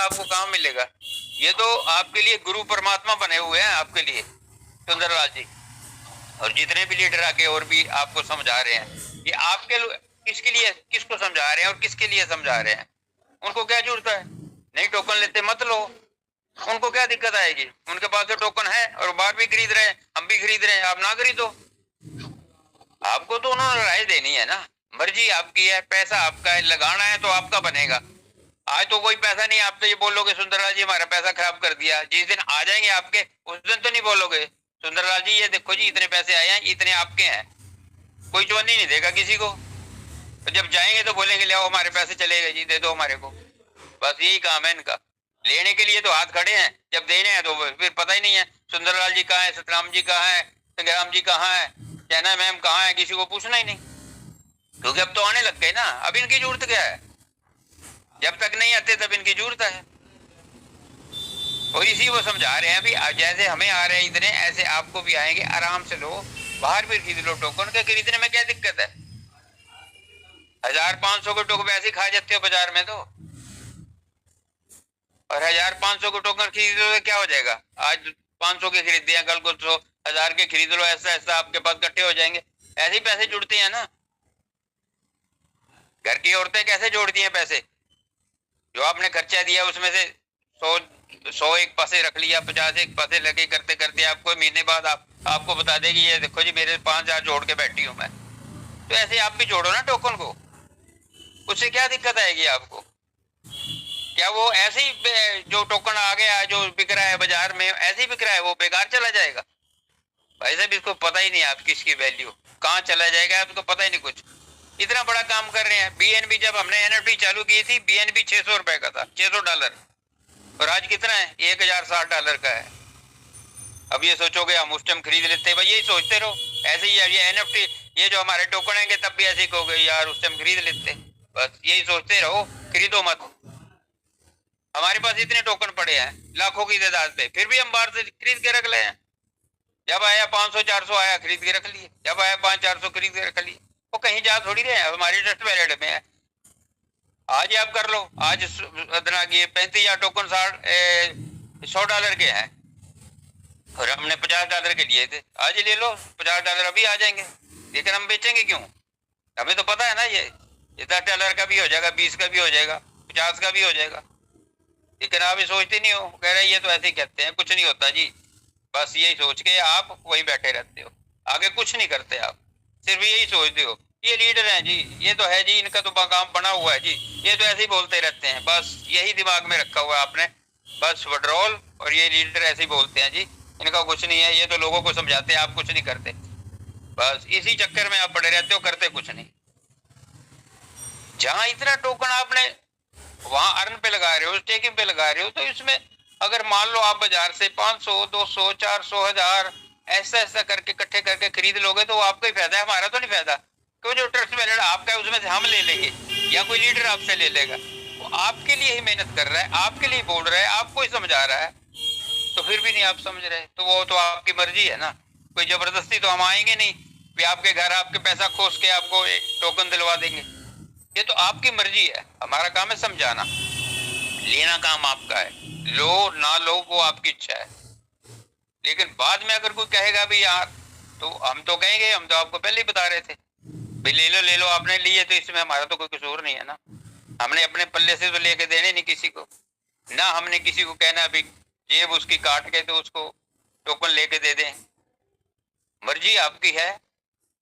आपको कहाँ मिलेगा। ये तो आपके लिए गुरु परमात्मा बने हुए हैं आपके लिए सुंदरलाल जी, और जितने भी लीडर आके और भी आपको समझा रहे हैं, ये आपके किसके लिए, किसको समझा रहे हैं और किसके लिए समझा रहे हैं। उनको क्या जरूरत है, नहीं टोकन लेते मत लो, उनको क्या दिक्कत आएगी, उनके पास तो टोकन है और बाहर भी खरीद रहे हैं, हम भी खरीद रहे हैं, आप ना खरीदो। आपको तो उन्होंने राय देनी है ना, मर्जी आपकी है, पैसा आपका है, लगाना है तो आपका बनेगा। आज तो कोई पैसा नहीं, आप तो ये बोलोगे सुंदरलाल जी हमारा पैसा खराब कर दिया, जिस दिन आ जाएंगे आपके उस दिन तो नहीं बोलोगे सुंदरलाल जी ये देखो जी इतने पैसे आए हैं, इतने आपके हैं। कोई चोनी नहीं देगा किसी को, तो जब जाएंगे तो बोलेंगे ले आओ हमारे पैसे चले गए जी, दे दो हमारे को। बस यही काम है इनका, लेने के लिए तो हाथ खड़े हैं, जब देने हैं तो फिर पता ही नहीं है सुंदरलाल जी कहाँ है, सतराम जी कहाँ है, संग्राम जी कहाँ है, चैना मैम कहाँ है, किसी को पूछना ही नहीं, क्योंकि अब तो आने लग गए ना। अब इनकी जरूरत क्या है, जब तक नहीं आते तब इनकी जरूरत है। और इसी वो समझा रहे हैं भी जैसे हमें आ रहे हैं इतने, ऐसे आपको भी आएंगे, आराम से लो, बाहर भी खरीद लो, टोकन के खरीदने में क्या दिक्कत है। 1500 के टोकन ऐसे खा जाते हो बाजार में तो, और 1500 के टोकन खरीद लो तो क्या हो जाएगा, आज 500 के खरीद दिया कल को 1000 के खरीद लो, ऐसा ऐसा आपके पास इकट्ठे हो जाएंगे, ऐसे ही पैसे जुड़ते हैं ना। घर की औरतें कैसे जोड़ती हैं पैसे, जो आपने खर्चा दिया उसमें से 100 एक पासे रख लिया, 50 एक पासे लगे करते करते आपको महीने बाद आपको बता देगी ये देखो जी मेरे 5000 जोड़ के बैठी हूं मैं। तो ऐसे आप भी जोड़ो ना टोकन को, उससे क्या दिक्कत आएगी आपको। क्या वो ऐसे ही जो टोकन आ गया जो बिक रहा है बाजार में ऐसे ही बिक रहा है, वो बेकार चला जाएगा। भाई साहब इसको पता ही नहीं आप किसकी वैल्यू कहाँ चला जाएगा, आपको पता ही नहीं कुछ। इतना बड़ा काम कर रहे हैं। बीएनबी जब हमने एनएफटी चालू की थी, बीएनबी $600 का था, $600, और आज कितना है, $1060 का है। अब ये सोचोगे हम उस टाइम खरीद लेते, भाई यही सोचते रहो, ऐसे ही ये एनएफटी ये जो हमारे टोकन आएंगे तब भी ऐसे कहोगे यार उस टाइम खरीद लेते। बस यही सोचते रहो, खरीदो मत। हमारे पास इतने टोकन पड़े हैं लाखों की तादाद पे, फिर भी हम बाहर से खरीद के रख ले हैं। जब आया 500-400 आया खरीद के रख लिए, जब आया 500-400 खरीद के रख लिए। वो कहीं जा थोड़ी रहे हैं, हमारी ट्रस्ट वैलेट में है। आज आप कर लो, आज ये 35,000 टोकन $100 के हैं और हमने $50 के लिए थे, आज ले लो $50 अभी आ जाएंगे, लेकिन हम बेचेंगे क्यों, हमें तो पता है ना ये $10 का भी हो जाएगा, 20 का भी हो जाएगा, 50 का भी हो जाएगा, लेकिन आप ये सोचते नहीं हो, कह रहे ये तो ऐसे ही कहते हैं, कुछ नहीं होता जी। बस यही सोच के आप वही बैठे रहते हो, आगे कुछ नहीं करते आप, सिर्फ यही सोचते हो ये लीडर हैं जी, ये तो है जी, इनका तो काम बना हुआ है जी, ये तो ऐसे ही बोलते रहते हैं, बस यही दिमाग में रखा हुआ है आपने, बस विड्रॉल और ये लीडर ऐसे ही बोलते हैं जी, इनका कुछ नहीं है, ये तो लोगों को समझाते हैं, आप कुछ नहीं करते, बस इसी चक्कर में आप पड़े रहते हो, करते कुछ नहीं। जहां इतना टोकन आपने वहां अर्न पे लगा रहे हो, स्टेकिंग पे लगा रहे हो, तो इसमें अगर मान लो आप बाजार से 500, 200, 400, 1000 ऐसा ऐसा करके इकट्ठे करके खरीद लोगे तो आपका ही फायदा है, हमारा तो नहीं फायदा, क्योंकि जो ट्रस्ट वैलेट आपका है उसमें से हम ले लेंगे या कोई लीडर आपसे ले लेगा, वो आपके लिए ही मेहनत कर रहा है, आपके लिए बोल रहा है, आपको ही समझा रहा है, तो फिर भी नहीं आप समझ रहे, तो वो तो आपकी मर्जी है ना, कोई जबरदस्ती तो हम आएंगे नहीं भी आपके घर आपके पैसा खोस के आपको एक टोकन दिलवा देंगे, ये तो आपकी मर्जी है, हमारा काम है समझाना, लेना काम आपका है, लो ना लो वो आपकी इच्छा है। लेकिन बाद में अगर कोई कहेगा भी यार, तो हम तो कहेंगे, हम तो आपको पहले ही बता रहे थे भाई ले लो आपने लिए तो इसमें हमारा तो कोई कसूर नहीं है ना, हमने अपने पल्ले से तो लेके देने नहीं किसी को, ना हमने किसी को कहना भी जेब उसकी काट के तो उसको टोकन लेके दे दें, मर्जी आपकी है।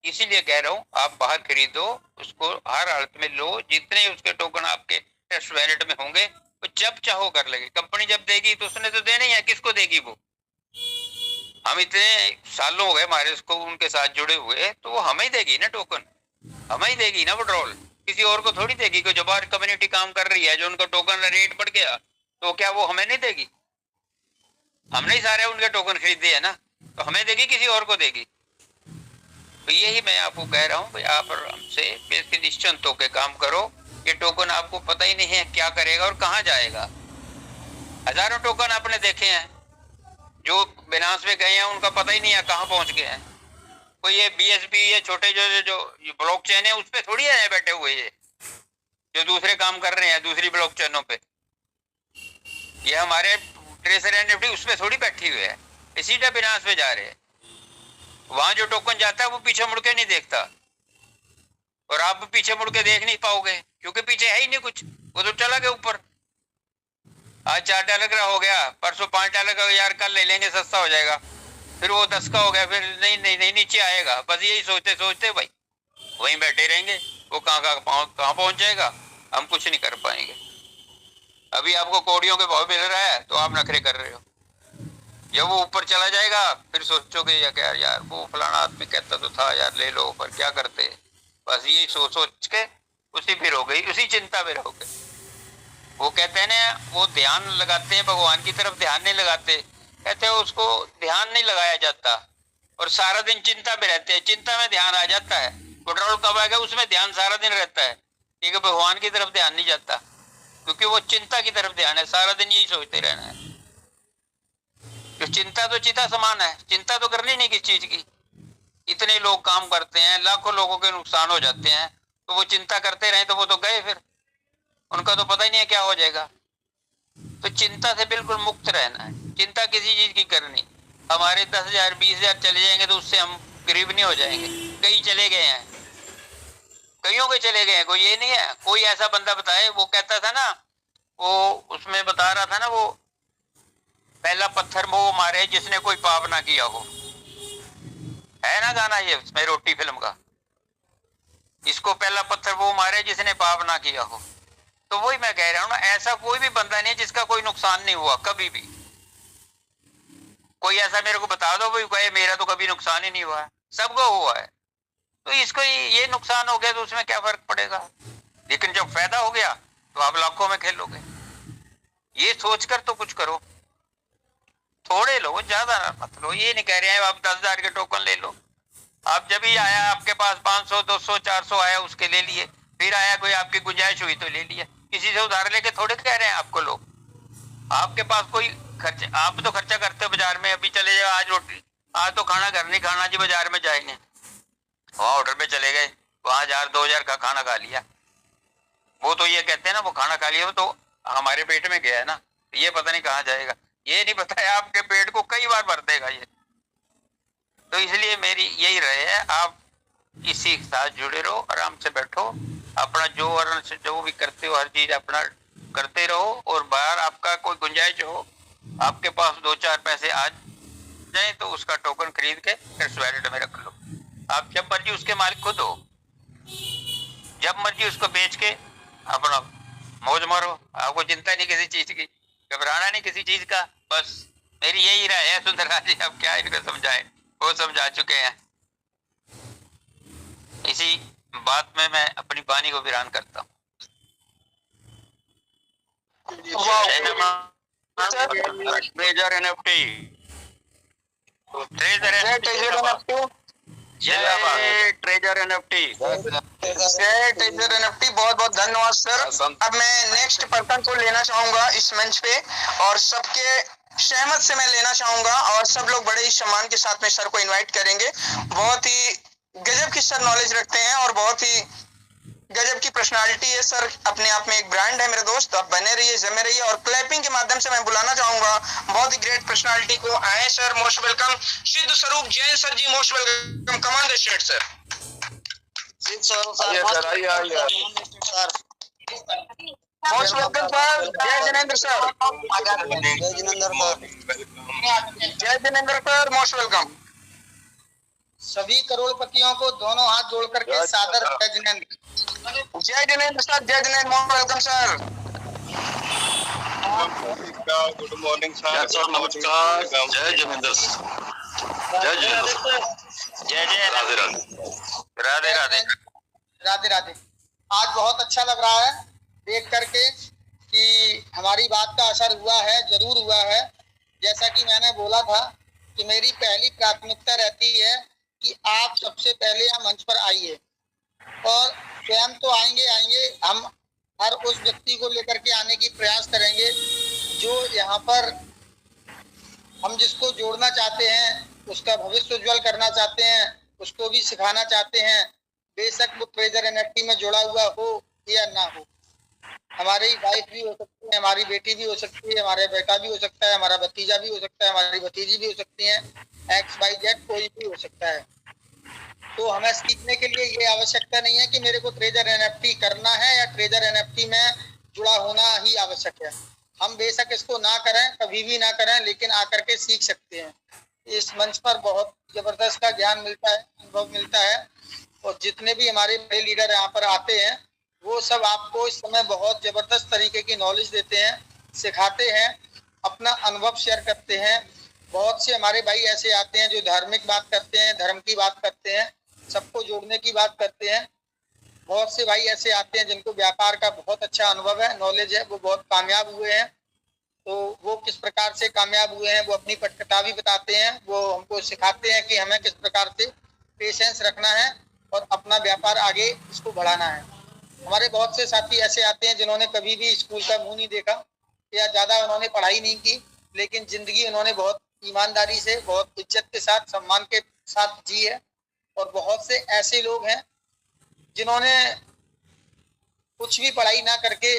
इसीलिए कह रहा हूँ आप बाहर खरीदो, उसको हर हालत में लो, जितने उसके टोकन आपके ट्रस्ट वैलेट में होंगे वो जब चाहो कर लेंगे, कंपनी जब देगी तो उसने तो देने ही है, किसको देगी वो, हम इतने सालों हो गए हमारे उसको उनके साथ जुड़े हुए, तो वो हमें ही देगी ना टोकन, हमें ही देगी ना विड्रॉल, किसी और को थोड़ी देगी। कोई जो बाहर कम्युनिटी काम कर रही है जो उनका टोकन रेट बढ़ गया तो क्या वो हमें नहीं देगी, हमने ही सारे उनके टोकन खरीदे है ना, तो हमें देगी किसी और को देगी। तो यही मैं आपको कह रहा हूँ भाई आप हमसे बेसिक निश्चिंत होकर काम करो, ये टोकन आपको पता ही नहीं है क्या करेगा और कहाँ जाएगा। हजारों टोकन आपने देखे हैं जो बिनास में गए हैं, उनका पता ही नहीं है कहाँ पहुंच गए हैं। कोई ये बीएसपी ये छोटे जो ब्लॉक चेन है उस पर थोड़ी है बैठे हुए ये जो दूसरे काम कर रहे हैं दूसरी ब्लॉक चेनों पे, ये हमारे ट्रेजर एनएफटी उसमें थोड़ी बैठी हुई है, ये सीधा बिनास पे जा रहे हैं। वहां जो टोकन जाता है वो पीछे मुड़ के नहीं देखता, और आप पीछे मुड़ के देख नहीं पाओगे क्योंकि पीछे है ही नहीं कुछ, वो तो चला गया ऊपर। आज $4 का हो गया, परसों $5 का, यार कल ले लेंगे सस्ता हो जाएगा, फिर वो 10 का हो गया, फिर नहीं नहीं नहीं नीचे आएगा। बस यही सोचते सोचते भाई वहीं बैठे रहेंगे, वो कहाँ पहुंच जाएगा, हम कुछ नहीं कर पाएंगे। अभी आपको कौड़ियों के भाव मिल रहा है तो आप नखरे कर रहे हो, जब वो ऊपर चला जाएगा फिर सोचोगे या क्या यार वो फलाना आदमी कहता तो था यार ले लो, पर क्या करते। बस यही सोच सोच के उसी फिर हो गई, उसी चिंता में रहोगे। वो कहते हैं ना, वो ध्यान लगाते हैं भगवान की तरफ, ध्यान नहीं लगाते, कहते हैं उसको ध्यान नहीं लगाया जाता, और सारा दिन चिंता में रहते हैं। चिंता में ध्यान आ जाता है, पेट्रोल कब आएगा उसमें ध्यान सारा दिन रहता है, ठीक है, भगवान की तरफ ध्यान नहीं जाता, क्योंकि वो चिंता की तरफ ध्यान है, सारा दिन यही सोचते रहना है। तो चिंता तो चिता समान है, चिंता तो करनी नहीं किस चीज की। इतने लोग काम करते हैं, लाखों लोगों के नुकसान हो जाते हैं, तो वो चिंता करते रहे तो वो तो गए, फिर उनका तो पता ही नहीं है क्या हो जाएगा। तो चिंता से बिल्कुल मुक्त रहना है, चिंता किसी चीज की करनी। हमारे 10,000 20,000 चले जाएंगे तो उससे हम गरीब नहीं हो जाएंगे। कई चले गए हैं, कईयों के चले गए हैं, कोई ये नहीं है। कोई ऐसा बंदा बताए, वो कहता था ना, वो उसमें बता रहा था ना, वो पहला पत्थर वो मारे जिसने कोई पाप ना किया हो, है ना गाना ये उसमें रोटी फिल्म का, इसको पहला पत्थर वो मारे जिसने पाप ना किया हो। तो वही मैं कह रहा हूँ ना, ऐसा कोई भी बंदा नहीं जिसका कोई नुकसान नहीं हुआ कभी भी। कोई ऐसा मेरे को बता दो भाई कहे मेरा तो कभी नुकसान ही नहीं हुआ है, सबको हुआ है। तो इसको ये नुकसान हो गया तो उसमें क्या फर्क पड़ेगा, लेकिन जब फायदा हो गया तो आप लाखों में खेलोगे। ये सोचकर तो कुछ करो, थोड़े लो, ज्यादा मत लो। ये नहीं कह रहे हैं आप 10,000 के टोकन ले लो। आप जब ही आया आपके पास 500 200 400 आया उसके ले लिए, फिर आया कोई आपकी गुंजाइश हुई तो ले लिया। किसी से उधार लेके थोड़े कह रहे हैं आपको लोग। आपके पास कोई खर्च, आप तो खर्चा करते हो बाजार में। अभी चले जाओ, आज रोटी, आज तो खाना घर नहीं खाना जी, बाजार में जाएंगे, वहां होटल में चले गए, वहां 1,000 2,000 का खाना खा लिया। वो तो ये कहते हैं ना वो खाना खा लिया, वो तो हमारे पेट में गया है ना, ये पता नहीं कहाँ जाएगा। ये नहीं पता है आपके पेट को कई बार भर देगा ये। तो इसलिए मेरी यही राय है, आप इसी के साथ जुड़े रहो, आराम से बैठो, अपना जो अर्न से जो भी करते हो हर चीज अपना करते रहो, और बाहर आपका कोई गुंजाइश हो, आपके पास 2-4 पैसे आ जाए तो उसका टोकन खरीद के फिर वैलेट में रख लो। आप जब मर्जी उसके मालिक खुद हो, जब मर्जी उसको बेच के अपना मौज मारो, आपको चिंता नहीं किसी चीज की, घबराना नहीं किसी चीज का। बस मेरी यही राय है सुंदरराज जी, अब क्या इनको समझाएं, वो समझा चुके हैं। इसी बात में मैं अपनी वाणी को विराम करता हूँ। Treasure NFT, treasure NFT, treasure NFT, treasure NFT, बहुत बहुत धन्यवाद सर। अब मैं नेक्स्ट पर्सन को लेना चाहूंगा इस मंच पे, और सबके सहमत से मैं लेना चाहूंगा, और सब लोग बड़े ही सम्मान के साथ में सर को इनवाइट करेंगे। बहुत ही गजब की सर नॉलेज रखते हैं और बहुत ही गजब की पर्सनालिटी है सर, अपने आप में एक ब्रांड है मेरे दोस्त। आप बने रहिए, जमे रहिए, और क्लैपिंग के माध्यम से मैं बुलाना चाहूंगा बहुत ही ग्रेट पर्सनालिटी को। आए sir, most welcome. Siddh Swaroop Jain sir ji, most welcome, command the state sir. Most welcome sir. जय जिनेंद्र सर। जय जिनेंद्र सर, मोस्ट वेलकम। सभी करोड़पतियों को दोनों हाथ जोड़ करके सादर जय जिनेंद्र। जय जिनेंद्र सर, जय Jinendra, most welcome sir. Good morning sir, नमस्कार। जय जिनेंद्र, जय जिनेंद्र, जय जय राधे राधे, राधे राधे राधे राधे। आज बहुत अच्छा लग रहा है देख करके कि हमारी बात का असर हुआ है, जरूर हुआ है। जैसा कि मैंने बोला था कि मेरी पहली प्राथमिकता रहती है कि आप सबसे पहले यहाँ मंच पर आइए, और स्वयं तो आएंगे, हम हर उस व्यक्ति को लेकर के आने की प्रयास करेंगे जो यहाँ पर हम जिसको जोड़ना चाहते हैं, उसका भविष्य उज्जवल करना चाहते हैं, उसको भी सिखाना चाहते हैं, बेशक वो ट्रेजर एनएफटी में जुड़ा हुआ हो या ना हो। हमारी वाइफ भी हो सकती है, हमारी बेटी भी हो सकती है, हमारा बेटा भी हो सकता है, हमारा भतीजा भी हो सकता है, हमारी भतीजी भी हो सकती है, XYZ कोई भी हो सकता है। तो हमें सीखने के लिए ये आवश्यकता नहीं है कि मेरे को ट्रेजर NFT करना है या ट्रेजर NFT में जुड़ा होना ही आवश्यक है। हम बेशक इसको ना करें, कभी भी ना करें, लेकिन आकर के सीख सकते हैं। इस मंच पर बहुत जबरदस्त का ज्ञान मिलता है, अनुभव मिलता है, और जितने भी हमारे बड़े लीडर यहाँ पर आते हैं वो सब आपको इस समय बहुत जबरदस्त तरीके की नॉलेज देते हैं, सिखाते हैं, अपना अनुभव शेयर करते हैं। बहुत से हमारे भाई ऐसे आते हैं जो धार्मिक बात करते हैं, धर्म की बात करते हैं, सबको जोड़ने की बात करते हैं। बहुत से भाई ऐसे आते हैं जिनको व्यापार का बहुत अच्छा अनुभव है, नॉलेज है, वो बहुत कामयाब हुए हैं। तो वो किस प्रकार से कामयाब हुए हैं वो अपनी पटकथा भी बताते हैं, वो हमको सिखाते हैं कि हमें किस प्रकार से पेशेंस रखना है और अपना व्यापार आगे इसको बढ़ाना है। हमारे बहुत से साथी ऐसे आते हैं जिन्होंने कभी भी स्कूल का मुंह नहीं देखा या ज़्यादा उन्होंने पढ़ाई नहीं की, लेकिन ज़िंदगी उन्होंने बहुत ईमानदारी से, बहुत इज्जत के साथ, सम्मान के साथ जी है। और बहुत से ऐसे लोग हैं जिन्होंने कुछ भी पढ़ाई ना करके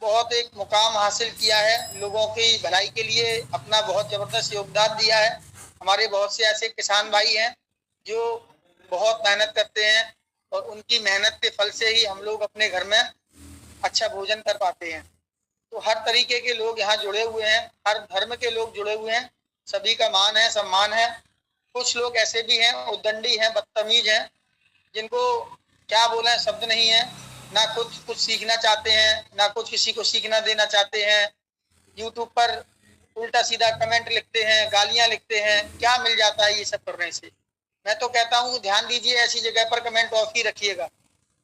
बहुत एक मुकाम हासिल किया है, लोगों की भलाई के लिए अपना बहुत ज़बरदस्त योगदान दिया है। हमारे बहुत से ऐसे किसान भाई हैं जो बहुत मेहनत करते हैं और उनकी मेहनत के फल से ही हम लोग अपने घर में अच्छा भोजन कर पाते हैं। तो हर तरीके के लोग यहाँ जुड़े हुए हैं, हर धर्म के लोग जुड़े हुए हैं, सभी का मान है, सम्मान है। कुछ लोग ऐसे भी हैं, उद्दंडी हैं, बदतमीज हैं, जिनको क्या बोलें शब्द नहीं है, ना कुछ सीखना चाहते हैं, ना कुछ किसी को सीखना देना चाहते हैं। यूट्यूब पर उल्टा सीधा कमेंट लिखते हैं, गालियां लिखते हैं। क्या मिल जाता है ये सब करने से? मैं तो कहता हूँ ध्यान दीजिए, ऐसी जगह पर कमेंट ऑफ ही रखिएगा,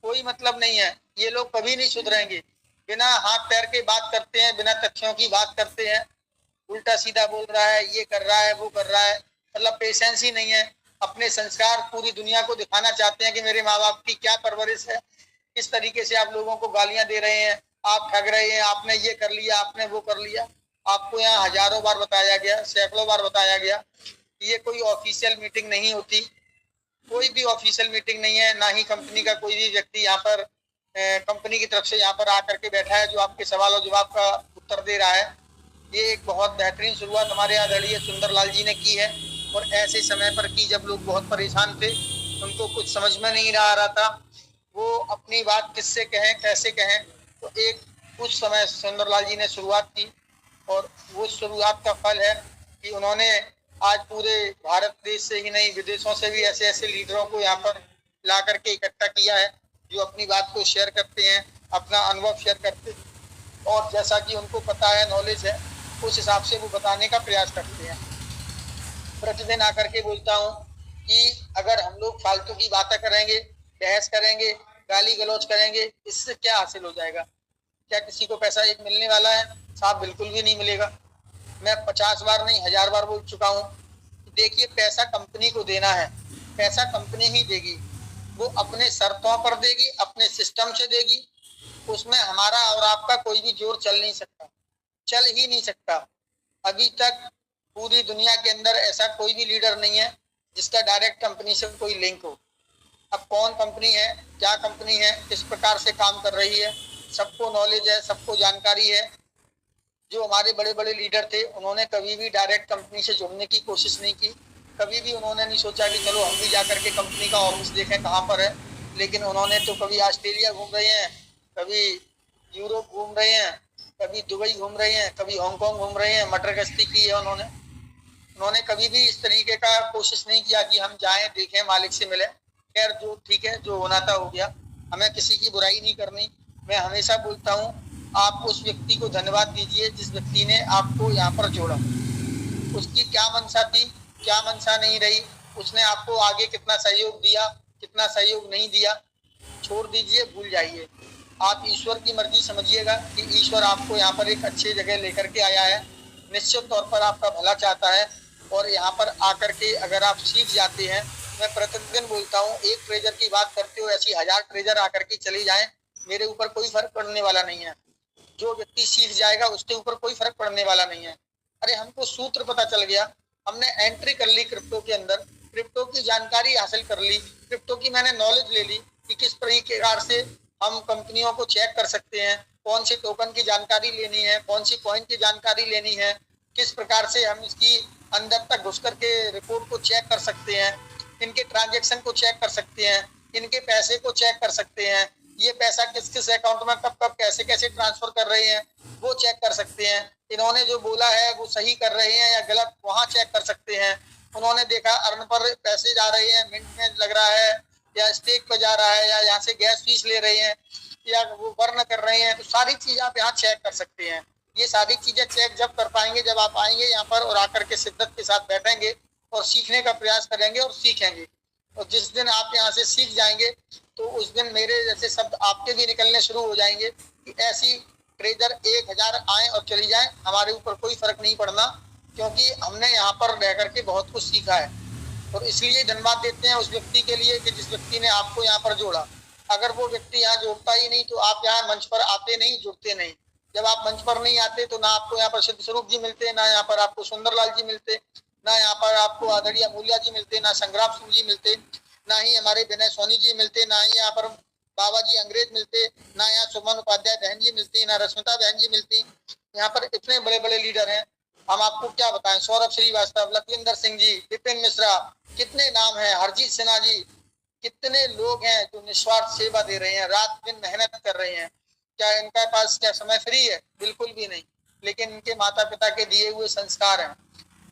कोई मतलब नहीं है। ये लोग कभी नहीं सुधरेंगे, बिना हाथ पैर के बात करते हैं, बिना तथ्यों की बात करते हैं, उल्टा सीधा बोल रहा है, ये कर रहा है, वो कर रहा है, मतलब पेशेंस ही नहीं है। अपने संस्कार पूरी दुनिया को दिखाना चाहते हैं कि मेरे माँ बाप की क्या परवरिश है, किस तरीके से आप लोगों को गालियां दे रहे हैं, आप ठग रहे हैं, आपने ये कर लिया, आपने वो कर लिया। आपको यहाँ हजारों बार बताया गया, सैकड़ों बार बताया गया, ये कोई ऑफिशियल मीटिंग नहीं होती, कोई भी ऑफिशियल मीटिंग नहीं है, ना ही कंपनी का कोई भी व्यक्ति यहाँ पर कंपनी की तरफ से यहाँ पर आकर के बैठा है जो आपके सवाल और जवाब का उत्तर दे रहा है। ये एक बहुत बेहतरीन शुरुआत हमारे आदरणीय सुंदरलाल जी ने की है, और ऐसे समय पर की जब लोग बहुत परेशान थे, उनको कुछ समझ में नहीं आ रहा था वो अपनी बात किससे कहें, कैसे कहें। तो एक उस समय सुंदरलाल जी ने शुरुआत की, और वो शुरुआत का फल है कि उन्होंने आज पूरे भारत देश से ही नहीं, विदेशों से भी ऐसे ऐसे लीडरों को यहाँ पर ला करके इकट्ठा किया है जो अपनी बात को शेयर करते हैं, अपना अनुभव शेयर करते हैं, और जैसा कि उनको पता है, नॉलेज है, उस हिसाब से वो बताने का प्रयास करते हैं। प्रतिदिन आकर के बोलता हूँ कि अगर हम लोग फालतू की बातें करेंगे, बहस करेंगे, गाली गलौज करेंगे, इससे क्या हासिल हो जाएगा? क्या किसी को पैसा एक मिलने वाला है? साहब बिल्कुल भी नहीं मिलेगा। मैं 50 बार नहीं 1000 बार बोल चुका हूँ। देखिए, पैसा कंपनी को देना है, पैसा कंपनी ही देगी, वो अपने शर्तों पर देगी, अपने सिस्टम से देगी, उसमें हमारा और आपका कोई भी जोर चल नहीं सकता, चल ही नहीं सकता। अभी तक पूरी दुनिया के अंदर ऐसा कोई भी लीडर नहीं है जिसका डायरेक्ट कंपनी से कोई लिंक हो। अब कौन कंपनी है, क्या कंपनी है, किस प्रकार से काम कर रही है, सबको नॉलेज है, सबको जानकारी है। जो हमारे बड़े बड़े लीडर थे उन्होंने कभी भी डायरेक्ट कंपनी से जुड़ने की कोशिश नहीं की, कभी भी उन्होंने नहीं सोचा कि चलो हम भी जाकर के कंपनी का ऑफिस देखें कहाँ पर है। लेकिन उन्होंने तो कभी ऑस्ट्रेलिया घूम रहे हैं, कभी यूरोप घूम रहे हैं, कभी दुबई घूम रहे हैं, कभी हांगकांग घूम रहे हैं, मटर गश्ती की है उन्होंने कभी भी इस तरीके का कोशिश नहीं किया कि हम जाएं, देखें, मालिक से मिलें। खैर, जो ठीक है, जो होना था हो गया, हमें किसी की बुराई नहीं करनी। मैं हमेशा बोलता हूँ, आप उस व्यक्ति को धन्यवाद दीजिए जिस व्यक्ति ने आपको यहाँ पर जोड़ा। उसकी क्या मंशा थी, क्या मंशा नहीं रही, उसने आपको आगे कितना सहयोग दिया, कितना सहयोग नहीं दिया, छोड़ दीजिए, भूल जाइए। आप ईश्वर की मर्जी समझिएगा कि ईश्वर आपको यहाँ पर एक अच्छी जगह लेकर के आया है, निश्चित तौर पर आपका भला चाहता है। और यहाँ पर आकर के अगर आप सीख जाते हैं, मैं प्रतिदिन बोलता हूँ, एक ट्रेजर की बात करते हो, ऐसी 1000 ट्रेजर आकर के चली जाएं, मेरे ऊपर कोई फर्क पड़ने वाला नहीं है। जो व्यक्ति सीख जाएगा उसके ऊपर कोई फर्क पड़ने वाला नहीं है। अरे हमको सूत्र पता चल गया, हमने एंट्री कर ली क्रिप्टो के अंदर, क्रिप्टो की जानकारी हासिल कर ली, क्रिप्टो की मैंने नॉलेज ले ली कि किस प्रकार से हम कंपनियों को चेक कर सकते हैं, कौन सी टोकन की जानकारी लेनी है, कौन सी कॉइन की जानकारी लेनी है, किस प्रकार से हम इसकी अंदर तक घुस करके रिपोर्ट को चेक कर सकते हैं, इनके ट्रांजैक्शन को चेक कर सकते हैं, इनके पैसे को चेक कर सकते हैं, ये पैसा किस किस अकाउंट में कब कब कैसे कैसे ट्रांसफर कर रहे हैं वो चेक कर सकते हैं, इन्होंने जो बोला है वो सही कर रहे हैं या गलत वहाँ चेक कर सकते हैं, उन्होंने देखा अर्न पर पैसे जा रहे हैं, मिंट में लग रहा है या स्टेक पर जा रहा है या यहाँ से गैस फीस ले रहे हैं या वो बर्न कर रहे हैं, तो सारी चीज़ आप यहाँ चेक कर सकते हैं। ये सारी चीज़ें चेक जब कर पाएंगे जब आप आएंगे यहाँ पर और आकर के शिद्दत के साथ बैठेंगे और सीखने का प्रयास करेंगे और सीखेंगे, और जिस दिन आप यहाँ से सीख जाएंगे तो उस दिन मेरे जैसे शब्द आपके भी निकलने शुरू हो जाएंगे कि ऐसी ट्रेजर 1000 आए और चली जाए, हमारे ऊपर कोई फर्क नहीं पड़ना, क्योंकि हमने यहाँ पर रह करके बहुत कुछ सीखा है। और इसलिए धन्यवाद देते हैं उस व्यक्ति के लिए कि जिस व्यक्ति ने आपको यहाँ पर जोड़ा। अगर वो व्यक्ति यहाँ जोड़ता ही नहीं तो आप यहाँ मंच पर आते नहीं, जुड़ते नहीं। जब आप मंच पर नहीं आते तो ना आपको यहाँ पर सिद्ध स्वरूप जी मिलते, ना यहाँ पर आपको सुंदरलाल जी मिलते, ना यहाँ पर आपको आदरणीय मूल्या जी मिलते, ना संग्राम सिंह जी मिलते, ना ही हमारे विनय सोनी जी मिलते, ना ही यहाँ पर बाबा जी अंग्रेज मिलते, ना यहाँ सुमन उपाध्याय बहन जी मिलती, ना रश्मिता बहन जी मिलती। यहाँ पर इतने बड़े बड़े लीडर हैं, हम आपको क्या बताएं, सौरभ श्रीवास्तव, लखविंदर सिंह जी, विपिन मिश्रा, कितने नाम हैं, हरजीत सिन्हा जी, कितने लोग हैं जो निस्वार्थ सेवा दे रहे हैं, रात दिन मेहनत कर रहे हैं। क्या इनका पास क्या समय फ्री है? बिल्कुल भी नहीं, लेकिन इनके माता पिता के दिए हुए संस्कार हैं।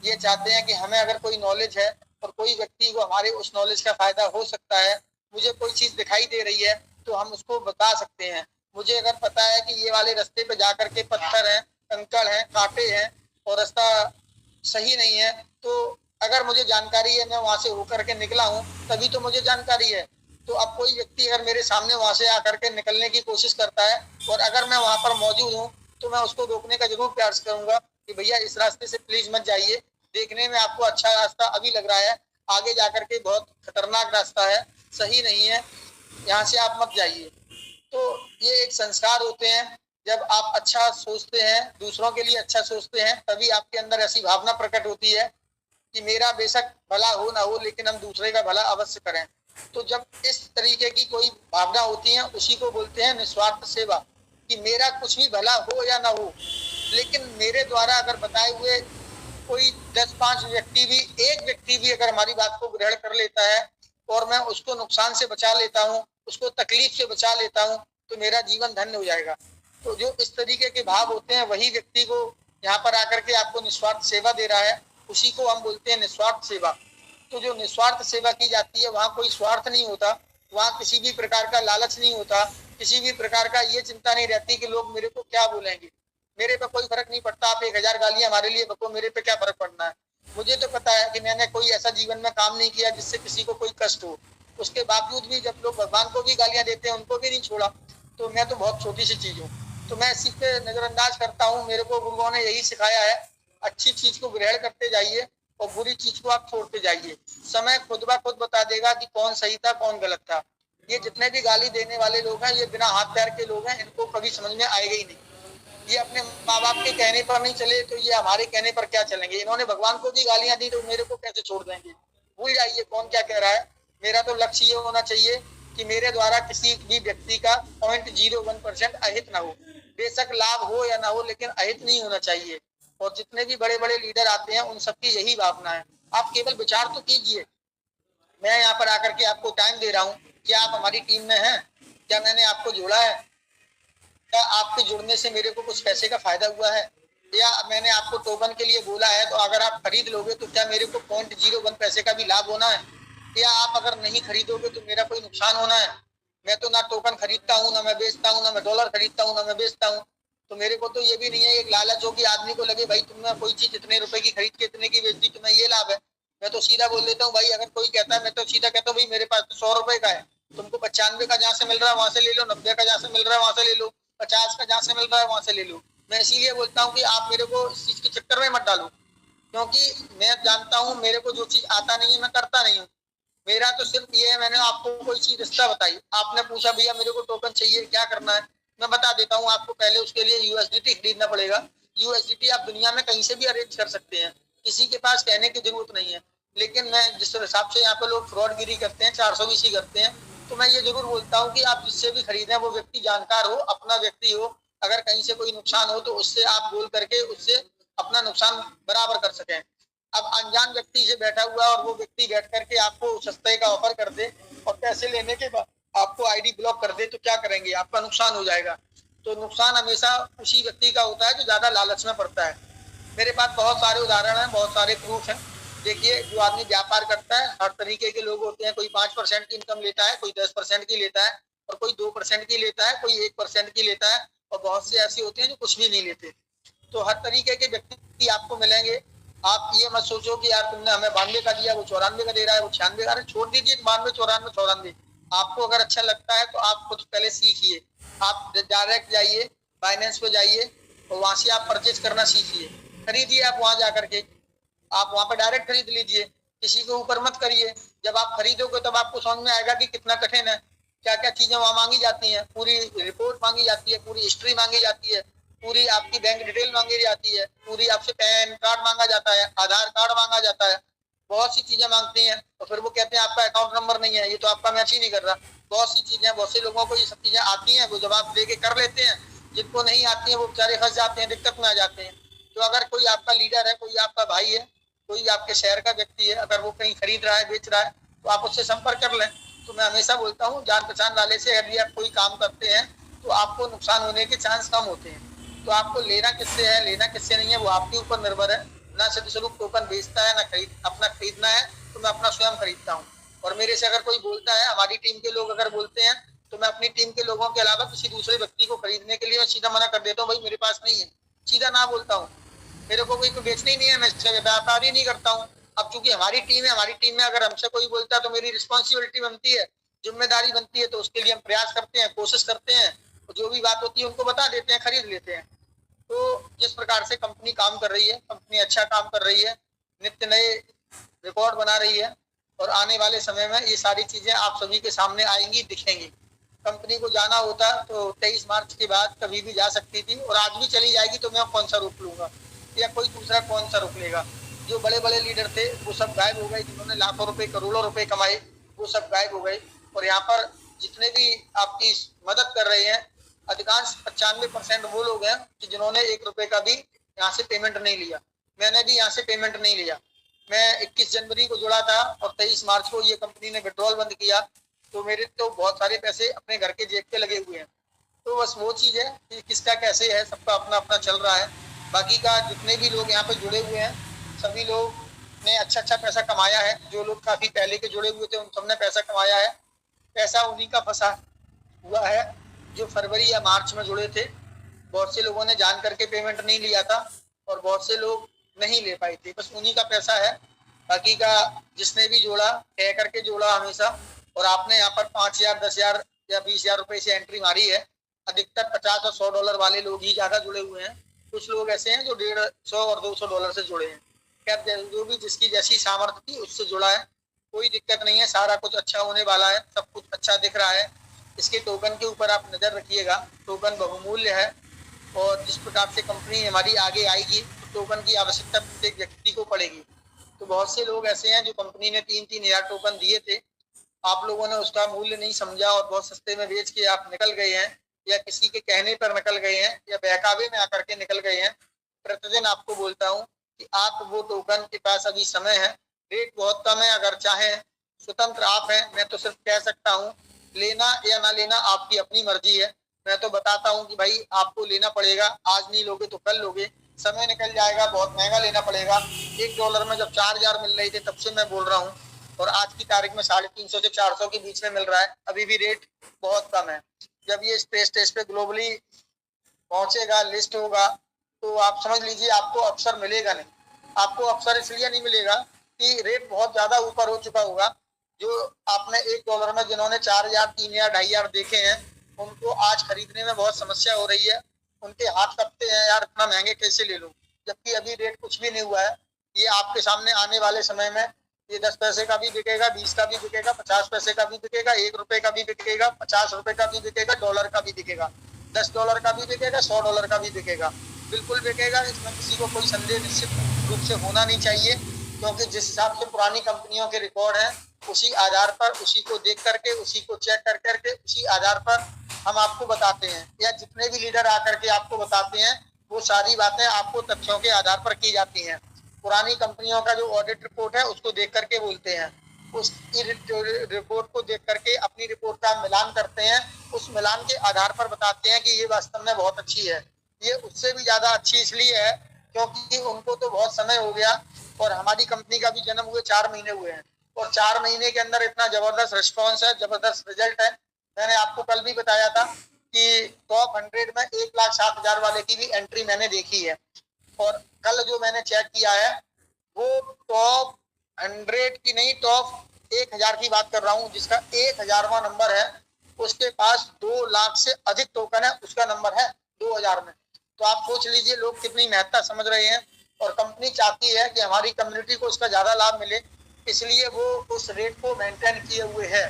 ये चाहते हैं कि हमें अगर कोई नॉलेज है और कोई व्यक्ति को हमारे उस नॉलेज का फायदा हो सकता है, मुझे कोई चीज दिखाई दे रही है तो हम उसको बता सकते हैं। मुझे अगर पता है कि ये वाले रास्ते पे जाकर के पत्थर हैं, कंकड़ हैं, कांटे हैं और रास्ता सही नहीं है, तो अगर मुझे जानकारी है, मैं वहां से होकर के निकला हूँ तभी तो मुझे जानकारी है। तो अब कोई व्यक्ति अगर मेरे सामने वहां से आकर के निकलने की कोशिश करता है और अगर मैं वहां पर मौजूद हूँ तो मैं उसको रोकने का जरूर प्रयास करूंगा कि भैया इस रास्ते से प्लीज मत जाइए, देखने में आपको अच्छा रास्ता अभी लग रहा है, आगे जाकर के बहुत खतरनाक रास्ता है, सही नहीं है, यहाँ से आप मत जाइए। तो ये एक संस्कार होते हैं। जब आप अच्छा सोचते हैं, दूसरों के लिए अच्छा सोचते हैं, तभी आपके अंदर ऐसी भावना प्रकट होती है कि मेरा बेशक भला हो ना हो लेकिन हम दूसरे का भला अवश्य करें। तो जब इस तरीके की कोई भावना होती है उसी को बोलते हैं निस्वार्थ सेवा, कि मेरा कुछ भी भला हो या ना हो, लेकिन मेरे द्वारा अगर बताए हुए कोई 10-5 व्यक्ति भी, एक व्यक्ति भी अगर हमारी बात को ग्रहण कर लेता है और मैं उसको नुकसान से बचा लेता हूँ, उसको तकलीफ से बचा लेता हूँ, तो मेरा जीवन धन्य हो जाएगा। तो जो इस तरीके के भाव होते हैं वही व्यक्ति को यहाँ पर आकर के आपको निस्वार्थ सेवा दे रहा है, उसी को हम बोलते हैं निस्वार्थ सेवा। तो जो निस्वार्थ सेवा की जाती है वहाँ कोई स्वार्थ नहीं होता, वहाँ किसी भी प्रकार का लालच नहीं होता, किसी भी प्रकार का ये चिंता नहीं रहती कि लोग मेरे को क्या बोलेंगे, मेरे पे कोई फर्क नहीं पड़ता। आप 1000 गालियां हमारे लिए बको, मेरे पे क्या फर्क पड़ना है। मुझे तो पता है कि मैंने कोई ऐसा जीवन में काम नहीं किया जिससे किसी को कोई कष्ट हो, उसके बावजूद भी जब लोग भगवान को भी गालियां देते हैं उनको भी नहीं छोड़ा, तो मैं तो बहुत छोटी सी चीज हूँ। तो मैं इसी पे नजरअंदाज करता हूँ। मेरे को गुरुओं ने यही सिखाया है, अच्छी चीज को ग्रहण करते जाइए और बुरी चीज को आप छोड़ते जाइए। समय खुद ब खुद बता देगा कि कौन सही था कौन गलत था। ये जितने भी गाली देने वाले लोग हैं ये बिना हाथ पैर के लोग हैं, इनको कभी समझ में आएगा ही नहीं। ये अपने माँ बाप के कहने पर नहीं चले तो ये हमारे कहने पर क्या चलेंगे। इन्होंने भगवान को भी गालियां दी तो मेरे को कैसे छोड़ देंगे। भूल जाइए कौन क्या कह रहा है। मेरा तो लक्ष्य ये होना चाहिए कि मेरे द्वारा किसी भी व्यक्ति का 0.01% अहित ना हो। बेशक लाभ हो या ना हो लेकिन अहित नहीं होना चाहिए। और जितने भी बड़े बड़े लीडर आते हैं उन सबकी यही भावना है। आप केवल विचार तो कीजिए। मैं यहाँ पर आकर के आपको टाइम दे रहा हूँ, क्या आप हमारी टीम में हैं? क्या मैंने आपको जोड़ा है? क्या आपके जुड़ने से मेरे को कुछ पैसे का फायदा हुआ है? या मैंने आपको टोकन के लिए बोला है तो अगर आप खरीद लोगे तो क्या मेरे को 0.01 पैसे का भी लाभ होना है? या आप अगर नहीं खरीदोगे तो मेरा कोई नुकसान होना है? मैं तो ना टोकन खरीदता हूँ, ना मैं बेचता हूँ, ना मैं डॉलर खरीदता हूँ, ना मैं बेचता हूँ। तो मेरे को तो ये भी नहीं है एक लालच हो कि आदमी को लगे भाई तुमने कोई चीज इतने रुपए की खरीद के इतने की बेच दी, तुम्हें ये लाभ है। मैं तो सीधा बोल देता हूँ भाई, अगर कोई कहता है मैं तो सीधा कहता हूँ भाई मेरे पास तो 100 रुपए का है, तुमको 95 का जहाँ से मिल रहा है वहां से ले लो, 90 का जहाँ से मिल रहा है वहां से ले लो, 50 का जहाँ से मिल रहा है वहां से ले लो। मैं इसीलिए बोलता हूँ कि आप मेरे को इस चीज के चक्कर में मत डालो, क्योंकि मैं जानता हूँ मेरे को जो चीज आता नहीं है मैं करता नहीं हूँ। मेरा तो सिर्फ ये है, मैंने आपको कोई चीज रिश्ता बताई, आपने पूछा भैया मेरे को टोकन चाहिए क्या करना है, मैं बता देता हूँ आपको। पहले उसके लिए यूएसडीटी खरीदना पड़ेगा। यूएसडीटी आप दुनिया में कहीं से भी अरेंज कर सकते हैं, किसी के पास कहने की जरूरत नहीं है। लेकिन मैं जिस हिसाब से यहाँ पे लोग फ्रॉडगिरी करते हैं, 420 करते हैं, तो मैं ये जरूर बोलता हूँ कि आप जिससे भी खरीदें वो व्यक्ति जानकार हो, अपना व्यक्ति हो। अगर कहीं से कोई नुकसान हो तो उससे आप बोल करके उससे अपना नुकसान बराबर कर सकें। अब अनजान व्यक्ति से बैठा हुआ और वो व्यक्ति बैठ करके आपको सस्ते का ऑफर कर दे और पैसे लेने के बाद आपको आईडी ब्लॉक कर दे तो क्या करेंगे? आपका नुकसान हो जाएगा। तो नुकसान हमेशा उसी व्यक्ति का होता है जो ज्यादा लालच में पड़ता है। मेरे पास बहुत सारे उदाहरण हैं, बहुत सारे प्रूफ हैं। देखिए, जो आदमी व्यापार करता है, हर तरीके के लोग होते हैं। कोई 5% की इनकम लेता है, कोई 10% की लेता है, और कोई 2% की लेता है, कोई 1% की लेता है, और बहुत से ऐसे होते हैं जो कुछ भी नहीं लेते। तो हर तरीके के व्यक्ति आपको मिलेंगे। आप ये मत सोचो कि यार तुमने हमें 92 का दिया, वो 94 का दे रहा है, वो 96 का। छोड़ दीजिए 92, 94, 94। आपको अगर अच्छा लगता है तो आप खुद पहले सीखिए। आप डायरेक्ट जाइए, बाइनेंस पे जाइए और वहां से आप परचेज करना सीखिए। खरीदिए आप वहां जाकर के, आप वहां पर डायरेक्ट खरीद लीजिए, किसी के ऊपर मत करिए। जब आप खरीदोगे तब आपको समझ में आएगा कि कितना कठिन है, क्या क्या चीजें वहां मांगी जाती हैं। पूरी रिपोर्ट मांगी जाती है, पूरी हिस्ट्री मांगी जाती है, पूरी आपकी बैंक डिटेल मांगी जाती है, पूरी आपसे पैन कार्ड मांगा जाता है, आधार कार्ड मांगा जाता है, बहुत सी चीजें मांगती हैं। और फिर वो कहते हैं आपका अकाउंट नंबर नहीं है, ये तो आपका मैच ही नहीं कर रहा। बहुत सी चीजें, बहुत से लोगों को ये सब चीजें आती हैं, वो जवाब दे के कर लेते हैं। जिनको नहीं आती है वो बेचारे फंस जाते हैं, दिक्कत में आ जाते हैं। तो अगर कोई आपका लीडर है, कोई आपका भाई है, कोई आपके शहर का व्यक्ति है, अगर वो कहीं खरीद रहा है, बेच रहा है, तो आप उससे संपर्क कर लें। तो मैं हमेशा बोलता हूँ, जान पहचान वाले से यदि आप कोई काम करते हैं तो आपको नुकसान होने के चांस कम होते हैं। तो आपको लेना किससे है, लेना किससे नहीं है, वो आपके ऊपर निर्भर है। ना सिद्ध स्वरूप टोकन बेचता है, ना अपना खरीदना है, तो मैं अपना स्वयं खरीदता हूँ। और मेरे से अगर कोई बोलता है, हमारी टीम के लोग अगर बोलते हैं, तो मैं अपनी टीम के लोगों के अलावा किसी दूसरे व्यक्ति को खरीदने के लिए मैं सीधा मना कर देता हूँ, भाई मेरे पास नहीं है, सीधा ना बोलता हूँ। मेरे को कोई बेचना ही नहीं है, मैं व्यापार ही नहीं करता हूँ। अब चूंकि हमारी टीम है, हमारी टीम में अगर हमसे कोई बोलता है तो मेरी रिस्पॉन्सिबिलिटी बनती है, जिम्मेदारी बनती है, तो उसके लिए हम प्रयास करते हैं, कोशिश करते हैं, जो भी बात होती है उनको बता देते हैं, खरीद लेते हैं। तो जिस प्रकार से कंपनी काम कर रही है, कंपनी अच्छा काम कर रही है, नित्य नए रिकॉर्ड बना रही है, और आने वाले समय में ये सारी चीजें आप सभी के सामने आएंगी, दिखेंगी। कंपनी को जाना होता तो 23 मार्च के बाद कभी भी जा सकती थी, और आज भी चली जाएगी, तो मैं कौन सा रोक लूंगा, या कोई दूसरा कौन सा रोक लेगा। जो बड़े बड़े लीडर थे वो सब गायब हो गए, जिन्होंने लाखों रुपए, करोड़ों रुपए कमाए, वो सब गायब हो गए। और यहाँ पर जितने भी आपकी मदद कर रहे हैं, अधिकांश 95% वो लोग हैं कि जिन्होंने 1 रुपए का भी यहाँ से पेमेंट नहीं लिया। मैंने भी यहाँ से पेमेंट नहीं लिया। मैं 21 जनवरी को जुड़ा था और 23 मार्च को ये कंपनी ने विड्रॉल बंद किया, तो मेरे तो बहुत सारे पैसे अपने घर के जेब पे लगे हुए हैं। तो बस वो चीज़ है कि किसका कैसे है, सबका अपना अपना चल रहा है। बाकी का जितने भी लोग यहाँ पे जुड़े हुए हैं, सभी लोग ने अच्छा पैसा कमाया है। जो लोग काफ़ी पहले के जुड़े हुए थे उन सबने पैसा कमाया है। पैसा उन्हीं का फंसा हुआ है जो फरवरी या मार्च में जुड़े थे। बहुत से लोगों ने जान करके पेमेंट नहीं लिया था और बहुत से लोग नहीं ले पाए थे, बस उन्हीं का पैसा है। बाकी का जिसने भी जोड़ा, तय करके जोड़ा हमेशा। और आपने यहाँ पर 5,000, 10,000 या 20,000 रुपए से एंट्री मारी है। अधिकतर 50 और 100 डॉलर वाले लोग ही ज्यादा जुड़े हुए हैं। कुछ लोग ऐसे हैं जो 150 और 200 डॉलर से जुड़े हैं। खैर, जो भी जिसकी जैसी सामर्थ्य थी उससे जुड़ा है, कोई दिक्कत नहीं है। सारा कुछ अच्छा होने वाला है, सब कुछ अच्छा दिख रहा है। इसके टोकन के ऊपर आप नजर रखिएगा, टोकन बहुमूल्य है, और जिस प्रकार से कंपनी हमारी आगे आएगी तो टोकन की आवश्यकता प्रत्येक व्यक्ति को पड़ेगी। तो बहुत से लोग ऐसे हैं जो कंपनी ने 3-3 हजार टोकन दिए थे, आप लोगों ने उसका मूल्य नहीं समझा और बहुत सस्ते में बेच के आप निकल गए हैं, या किसी के कहने पर निकल गए हैं, या बहकावे में आकर के निकल गए हैं। प्रतिदिन आपको बोलता हूँ कि आप वो टोकन के पास अभी समय है, रेट बहुत कम है। अगर चाहें, स्वतंत्र आप हैं, मैं तो सिर्फ कह सकता हूँ लेना या ना लेना आपकी अपनी मर्जी है। मैं तो बताता हूँ कि भाई आपको लेना पड़ेगा, आज नहीं लोगे तो कल लोगे, समय निकल जाएगा, बहुत महंगा लेना पड़ेगा। $1 में जब 4,000 मिल रही थी तब से मैं बोल रहा हूँ, और आज की तारीख में 350 से 400 के बीच में मिल रहा है। अभी भी रेट बहुत कम है। जब ये स्पेस टेस्ट पे ग्लोबली पहुंचेगा, लिस्ट होगा, तो आप समझ लीजिए आपको अवसर मिलेगा नहीं। आपको अवसर इसलिए नहीं मिलेगा कि रेट बहुत ज्यादा ऊपर हो चुका होगा। जो आपने $1 में जिन्होंने 4,000, 3,000, 2,500 देखे हैं, उनको आज खरीदने में बहुत समस्या हो रही है। उनके हाथ कपते हैं, यार इतना महंगे कैसे ले लूं, जबकि अभी रेट कुछ भी नहीं हुआ है। ये आपके सामने आने वाले समय में ये 10 पैसे का भी बिकेगा, 20 का भी बिकेगा, 50 पैसे का भी बिकेगा, 1 रुपए का भी बिकेगा, 50 रुपए का भी बिकेगा, डॉलर का भी बिकेगा, $10 का भी बिकेगा, $100 का भी बिकेगा, बिल्कुल बिकेगा। इसमें किसी को कोई संदेह निश्चित रूप से होना नहीं चाहिए, क्योंकि जिस हिसाब से पुरानी कंपनियों के रिकॉर्ड हैं उसी आधार पर, उसी को देख करके, उसी को चेक कर करके, उसी आधार पर हम आपको बताते हैं, या जितने भी लीडर आकर के आपको बताते हैं वो सारी बातें आपको तथ्यों के आधार पर की जाती हैं। पुरानी कंपनियों का जो ऑडिट रिपोर्ट है उसको देख करके बोलते हैं, उसकी रिपोर्ट को देख करके अपनी रिपोर्ट का मिलान करते हैं, उस मिलान के आधार पर बताते हैं कि ये वास्तव में बहुत अच्छी है। ये उससे भी ज्यादा अच्छी इसलिए है क्योंकि उनको तो बहुत समय हो गया और हमारी कंपनी का भी जन्म हुए 4 महीने हुए हैं, और 4 महीने के अंदर इतना जबरदस्त रिस्पॉन्स है, जबरदस्त रिजल्ट है। मैंने आपको कल भी बताया था कि टॉप 100 में 1,07,000 वाले की भी एंट्री मैंने देखी है, और कल जो मैंने चेक किया है वो टॉप 100 की नहीं, टॉप 1000 की बात कर रहा हूँ, जिसका 1000वां नंबर है, उसके पास 2 लाख से अधिक टोकन है, उसका नंबर है 2000 में। तो आप सोच लीजिए लोग कितनी महत्ता समझ रहे हैं, और कंपनी चाहती है कि हमारी कम्युनिटी को उसका ज्यादा लाभ मिले, इसलिए वो उस रेट को मेंटेन किए हुए है।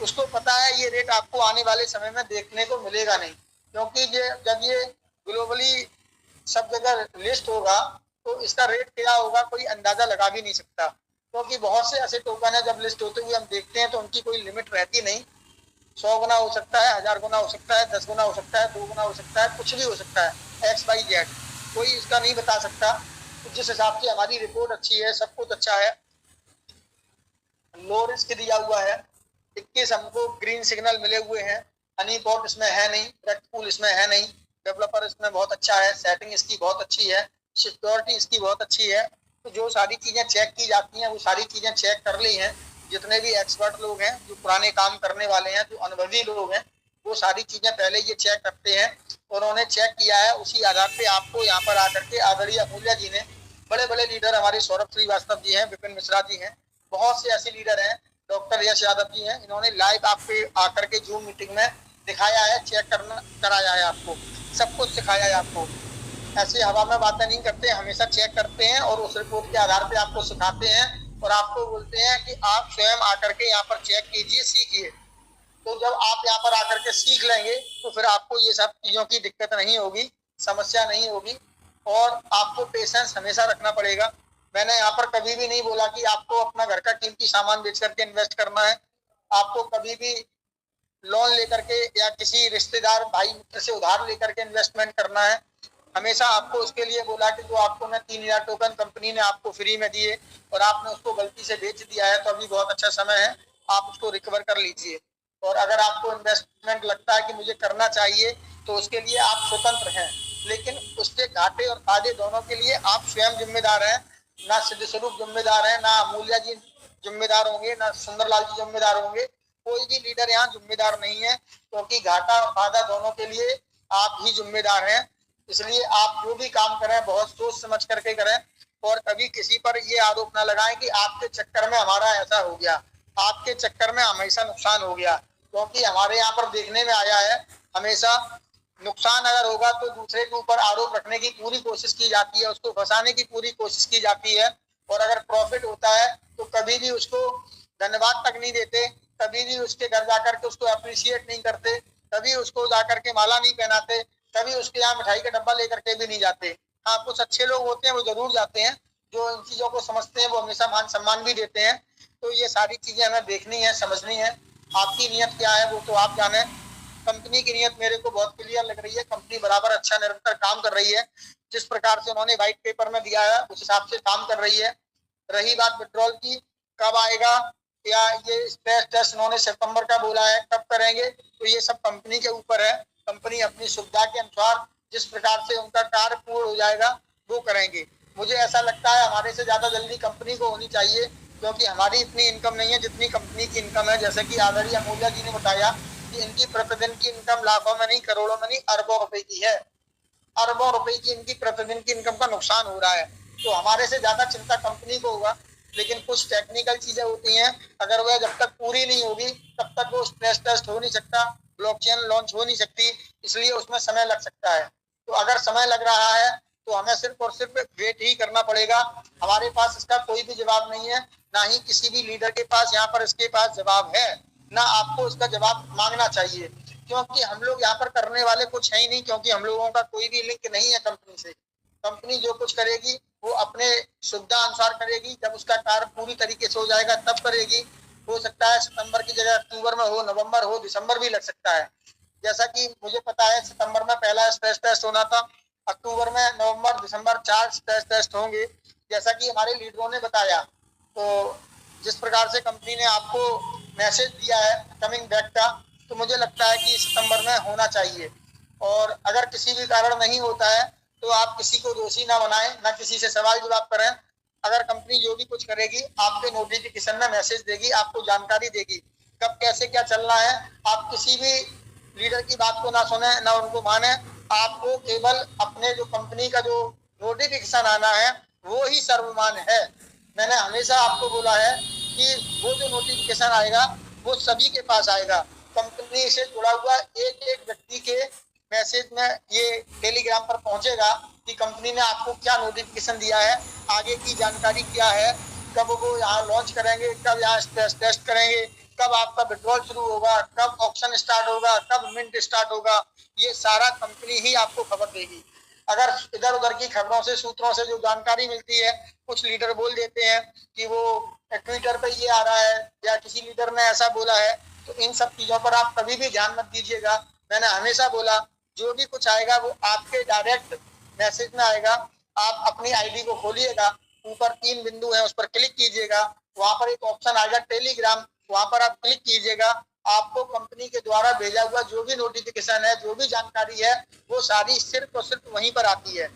उसको पता है ये रेट आपको आने वाले समय में देखने को मिलेगा नहीं, क्योंकि जब ये ग्लोबली सब जगह लिस्ट होगा तो इसका रेट क्या होगा कोई अंदाजा लगा भी नहीं सकता, क्योंकि बहुत से ऐसे टोकन है जब लिस्ट होते हुए हम देखते हैं तो उनकी कोई लिमिट रहती नहीं। 100 गुना हो सकता है, 1000 गुना हो सकता है, 10 गुना हो सकता है, 2 गुना हो सकता है, कुछ भी हो सकता है, XYZ, कोई इसका नहीं बता सकता। तो जिस हिसाब से हमारी रिपोर्ट अच्छी है, सब कुछ अच्छा है, लो रिस्क दिया हुआ है, 21 हमको ग्रीन सिग्नल मिले हुए हैं, हनी पॉट इसमें है नहीं, रेड पूल इसमें है नहीं, डेवलपर इसमें बहुत अच्छा है, सेटिंग इसकी बहुत अच्छी है, सिक्योरिटी इसकी बहुत अच्छी है। तो जो सारी चीजें चेक की जाती हैं वो सारी चीजें चेक कर ली हैं। जितने भी एक्सपर्ट लोग हैं, जो पुराने काम करने वाले हैं, जो अनुभवी लोग हैं, वो सारी चीजें पहले ये चेक करते हैं, और उन्होंने चेक किया है, उसी आधार पे आपको यहाँ पर आकर के आदरणीय अमूल्य जी ने, बड़े बड़े लीडर हमारे सौरभ श्रीवास्तव जी हैं, विपिन मिश्रा जी हैं, बहुत से ऐसे लीडर हैं, डॉक्टर यश यादव जी हैं, इन्होंने लाइव आप पे आकर के जूम मीटिंग में दिखाया है, चेक कराया है, आपको सब कुछ सिखाया है। आपको ऐसे हवा में बातें नहीं करते, हमेशा चेक करते हैं और उस रिपोर्ट के आधार पे आपको सिखाते हैं, और आपको बोलते हैं कि आप स्वयं आकर के यहाँ पर चेक कीजिए, सीखिए। तो जब आप यहाँ पर आकर के सीख लेंगे तो फिर आपको ये सब चीजों की दिक्कत नहीं होगी, समस्या नहीं होगी, और आपको पेशेंस हमेशा रखना पड़ेगा। मैंने यहाँ पर कभी भी नहीं बोला कि आपको अपना घर का कीमती सामान बेच करके इन्वेस्ट करना है, आपको कभी भी लोन लेकर के या किसी रिश्तेदार भाई मित्र से उधार लेकर के इन्वेस्टमेंट करना है। हमेशा आपको उसके लिए बोला कि जो आपको मैं 3000 टोकन कंपनी ने आपको फ्री में दिए और आपने उसको गलती से बेच दिया है, तो अभी बहुत अच्छा समय है, आप उसको रिकवर कर लीजिए। और अगर आपको इन्वेस्टमेंट लगता है कि मुझे करना चाहिए, तो उसके लिए आप स्वतंत्र हैं, लेकिन उसके घाटे और फायदे दोनों के लिए आप स्वयं जिम्मेदार हैं। ना सिद्ध स्वरूप जिम्मेदार है, ना अमूल्य जी जिम्मेदार होंगे, ना सुंदरलाल जी जिम्मेदार होंगे, कोई भी लीडर यहाँ जिम्मेदार नहीं है, क्योंकि घाटा और फायदा दोनों के लिए आप ही जिम्मेदार हैं। इसलिए आप जो भी काम करें बहुत सोच समझ करके करें, और कभी किसी पर ये आरोप ना लगाएं कि आपके चक्कर में हमारा ऐसा हो गया, आपके चक्कर में हमेशा नुकसान हो गया, क्योंकि हमारे यहाँ पर देखने में आया है हमेशा नुकसान अगर होगा तो दूसरे के ऊपर आरोप रखने की पूरी कोशिश की जाती है, उसको फंसाने की पूरी कोशिश की जाती है, और अगर प्रॉफिट होता है तो कभी भी उसको धन्यवाद तक नहीं देते, कभी भी उसके घर जाकर के उसको अप्रिशिएट नहीं करते, कभी उसको जाकर के माला नहीं पहनाते, कभी उसके यहाँ मिठाई का डब्बा लेकर के भी नहीं जाते। हाँ, कुछ अच्छे लोग होते हैं वो जरूर जाते हैं, जो इन चीजों को समझते हैं, वो हमेशा मान सम्मान भी देते हैं। तो ये सारी चीजें हमें देखनी है, समझनी है। आपकी नियत क्या है वो तो आप जाने, कंपनी की नियत मेरे को बहुत क्लियर लग रही है, कंपनी बराबर अच्छा निरंतर काम कर रही है, जिस प्रकार से उन्होंने व्हाइट पेपर में दिया है उस हिसाब से काम कर रही है। रही बात विड्रॉल की, कब आएगा या ये स्ट्रेस टेस्ट उन्होंने सितंबर का बोला है, कब करेंगे, तो ये सब कंपनी के ऊपर है। कंपनी अपनी सुविधा के अनुसार जिस प्रकार से उनका कार्य पूर्ण हो जाएगा वो करेंगे। मुझे ऐसा लगता है हमारे से ज्यादा जल्दी कंपनी को होनी चाहिए, क्योंकि हमारी इतनी इनकम नहीं है जितनी कंपनी की इनकम है। जैसे कि आदरणीय अमूल्य जी ने बताया कि इनकी प्रतिदिन की इनकम लाखों में नहीं, करोड़ों में नहीं, अरबों रुपए की है। अरबों रुपए की इनकी प्रतिदिन की इनकम का नुकसान हो रहा है, तो हमारे से ज्यादा चिंता कंपनी को होगा। लेकिन कुछ टेक्निकल चीजें होती हैं, अगर वह जब तक पूरी नहीं होगी तब तक वो स्ट्रेस टेस्ट हो नहीं सकता, ब्लॉकचेन लॉन्च हो नहीं सकती, इसलिए उसमें समय लग सकता है। तो अगर समय लग रहा है तो हमें सिर्फ और सिर्फ वेट ही करना पड़ेगा। हमारे पास इसका कोई भी जवाब नहीं है, ना ही किसी भी लीडर के पास यहाँ पर इसके पास जवाब है, ना आपको इसका जवाब मांगना चाहिए, क्योंकि हम लोग यहाँ पर करने वाले कुछ है ही नहीं, क्योंकि हम लोगों का कोई भी लिंक नहीं है कंपनी से। कंपनी जो कुछ करेगी वो अपने सुविधा अनुसार करेगी, जब उसका कार्य पूरी तरीके से हो जाएगा तब करेगी। हो सकता है सितंबर की जगह अक्टूबर में हो, नवंबर हो, दिसंबर भी लग सकता है। जैसा कि मुझे पता है सितंबर में पहला स्ट्रेस टेस्ट होना था, अक्टूबर में, नवंबर, दिसंबर 4 स्ट्रेस टेस्ट होंगे, जैसा कि हमारे लीडरों ने बताया। तो जिस प्रकार से कंपनी ने आपको मैसेज दिया है कमिंग बैक का, तो मुझे लगता है कि सितंबर में होना चाहिए। और अगर किसी भी कारण नहीं होता है तो आप किसी को दोषी ना बनाएं, ना किसी से सवाल जवाब करें। अगर कंपनी जो भी कुछ करेगी आपके नोटिफिकेशन में मैसेज देगी, आपको जानकारी देगी कब कैसे क्या चलना है। आप किसी भी लीडर की बात को ना सुने, ना उनको माने। आपको केवल अपने जो कंपनी का जो नोटिफिकेशन आना है वो ही सर्वमान्य है। मैंने हमेशा आपको बोला है कि वो जो नोटिफिकेशन आएगा वो सभी के पास आएगा। कंपनी से जुड़ा हुआ एक एक व्यक्ति के मैसेज में ये टेलीग्राम पर पहुंचेगा कि कंपनी ने आपको क्या नोटिफिकेशन दिया है, आगे की जानकारी क्या है, कब वो यहाँ लॉन्च करेंगे, कब यहाँ टेस्ट करेंगे, कब आपका विड्रॉल शुरू होगा, कब ऑप्शन स्टार्ट होगा, कब मिंट स्टार्ट होगा, ये सारा कंपनी ही आपको खबर देगी। अगर इधर उधर की खबरों से, सूत्रों से जो जानकारी मिलती है, कुछ लीडर बोल देते हैं कि वो ट्विटर पे ये आ रहा है या किसी लीडर ने ऐसा बोला है, तो इन सब चीजों पर आप कभी भी ध्यान मत दीजिएगा। मैंने हमेशा बोला जो भी कुछ आएगा वो आपके डायरेक्ट मैसेज में आएगा। आप अपनी आईडी को खोलिएगा, ऊपर 3 बिंदु है उस पर क्लिक कीजिएगा, वहां पर एक ऑप्शन आएगा टेलीग्राम, वहां पर आप क्लिक कीजिएगा। आपको कंपनी के द्वारा भेजा हुआ जो भी नोटिफिकेशन है, जो भी जानकारी है, वो सारी सिर्फ और सिर्फ वहीं पर आती है,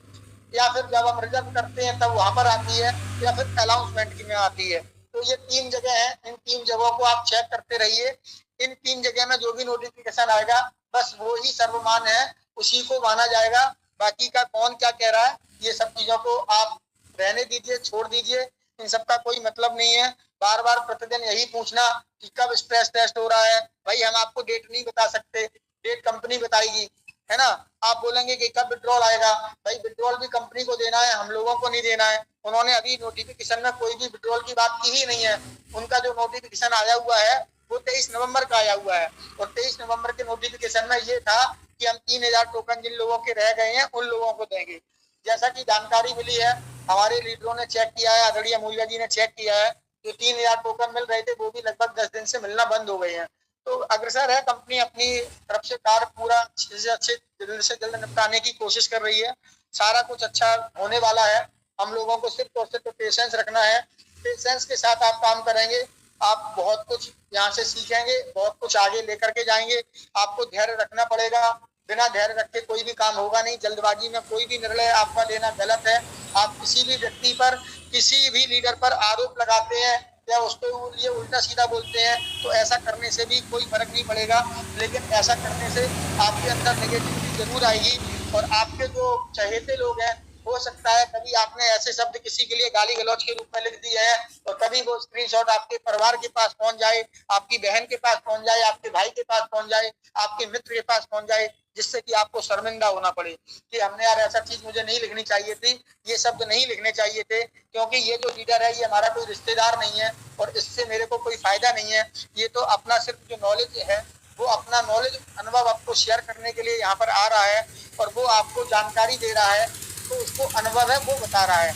या फिर जब हम रिजर्व करते हैं तब वहां पर आती है, या फिर अनाउंसमेंट की में आती है। तो ये 3 जगह है, इन 3 जगहों को आप चेक करते रहिए। इन 3 जगह में जो भी नोटिफिकेशन आएगा बस वो ही सर्वमान्य है, उसी को माना जाएगा। बाकी का कौन क्या कह रहा है ये सब चीजों को आप रहने दीजिए, छोड़ दीजिए, इन सब का कोई मतलब नहीं है। बार बार प्रतिदिन यही पूछना कि कब स्ट्रेस टेस्ट हो रहा है, भाई हम आपको डेट नहीं बता सकते, डेट कंपनी बताएगी, है ना। आप बोलेंगे कि कब विड्रॉल आएगा, भाई विड्रॉल भी कंपनी को देना है, हम लोगों को नहीं देना है। उन्होंने अभी नोटिफिकेशन में कोई भी विड्रॉल की बात की ही नहीं है। उनका जो नोटिफिकेशन आया हुआ है वो 23 नवंबर का आया हुआ है, और 23 नवंबर के नोटिफिकेशन में ये था कि हम 3000 टोकन जिन लोगों के रह गए हैं उन लोगों को देंगे। जैसा कि जानकारी मिली है, हमारे लीडरों ने चेक किया है, आदरणीय मूल्य जी ने चेक किया है, जो 3000 टोकन मिल रहे थे वो भी लगभग 10 दिन से मिलना बंद हो गए हैं। तो अग्रसर है कंपनी, अपनी तरफ से कार्य पूरा अच्छे जल्द से जल्द निपटाने की कोशिश कर रही है। सारा कुछ अच्छा होने वाला है। हम लोगों को सिर्फ और सिर्फ पेशेंस रखना है। पेशेंस के साथ आप काम करेंगे, आप बहुत कुछ यहाँ से सीखेंगे, बहुत कुछ आगे लेकर के जाएंगे। आपको धैर्य रखना पड़ेगा, बिना धैर्य रखे कोई भी काम होगा नहीं। जल्दबाजी में कोई भी निर्णय आपका लेना गलत है। आप किसी भी व्यक्ति पर, किसी भी लीडर पर आरोप लगाते हैं या उसके लिए उल्टा सीधा बोलते हैं, तो ऐसा करने से भी कोई फर्क नहीं पड़ेगा, लेकिन ऐसा करने से आपके अंदर नेगेटिविटी जरूर आएगी। और आपके जो चहेते लोग हैं, हो सकता है कभी आपने ऐसे शब्द किसी के लिए गाली गलौज के रूप में लिख दिए हैं, और कभी वो स्क्रीनशॉट आपके परिवार के पास पहुंच जाए, आपकी बहन के पास पहुंच जाए, आपके भाई के पास पहुंच जाए, आपके मित्र के पास पहुंच जाए, जिससे कि आपको शर्मिंदा होना पड़े कि हमने यार ऐसा चीज मुझे नहीं लिखनी चाहिए थी, ये शब्द नहीं लिखने चाहिए थे, क्योंकि ये जो लीडर है ये हमारा कोई रिश्तेदार नहीं है और इससे मेरे को कोई फायदा नहीं है। ये तो अपना सिर्फ जो नॉलेज है, वो अपना नॉलेज, अनुभव आपको शेयर करने के लिए यहाँ पर आ रहा है, और वो आपको जानकारी दे रहा है, तो उसको अनुभव है वो बता रहा है।